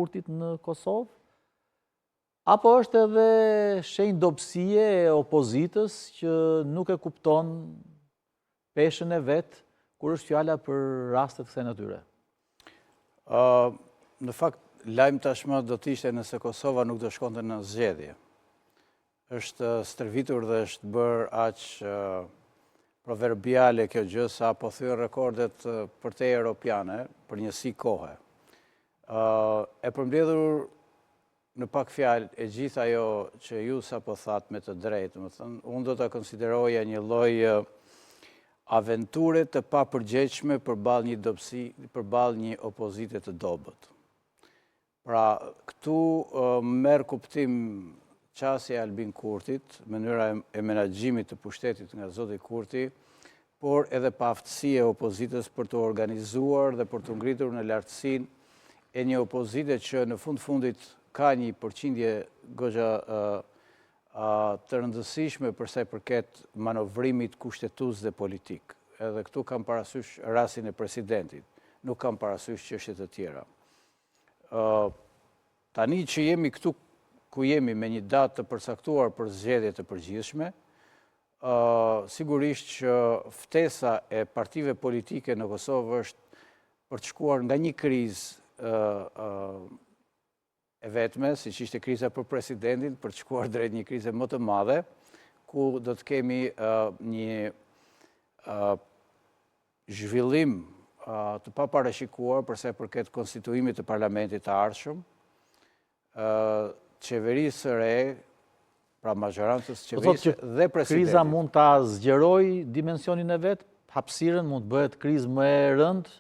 Kurtit në Kosovë? Apo është edhe shenjë dobësie e opozitës që nuk e kupton peshën e vetë kur është fjala për rastet kësaj natyre? Në fakt, lajmë tashmë do t'ishte nëse Kosova nuk do shkonte në zgjedhje. Është stërvitur dhe është bërë aq proverbiale kjo gjë sa po thyrë rekordet për te europiane për njësi kohe. E përmbledhur në pak fjalë e gjithë ajo që ju sa po thatë me të drejtë, më thënë, unë do të konsideroja një lloj aventure të papërgjegjshme përballë një opozite të dobët. Pra, këtu merr kuptim qasja e Albin Kurtit, mënyra e menaxhimit të pushtetit nga zoti Kurti, por edhe paaftësia e opozitës për të organizuar dhe për të ngritur në lartësinë e një opozite që në fundit ka një përqindje goxha të rëndësishme për sa i përket manovrimit kushtetues dhe politik. Edhe këtu kam parasysh rastin e presidentit, nuk kam parasysh çështje të tjera. Tani që jemi këtu ku jemi me një datë të përcaktuar për zgjedhje të përgjithshme, sigurisht që ftesa e partive politike në Kosovë është për të shkuar nga një krizë e vetme, si që ishte kriza për presidentin, për të shkuar drejt një krize më të madhe, ku do të kemi një zhvillim të paparashikuar përsa i përket konstituimit të parlamentit të ardhshëm, qeverisë së re, pra mazhorancës qeverisë dhe presidentit. Kriza mund ta zgjerojë dimensionin e vet, hapësirën mund të bëhet krizë më e rëndë?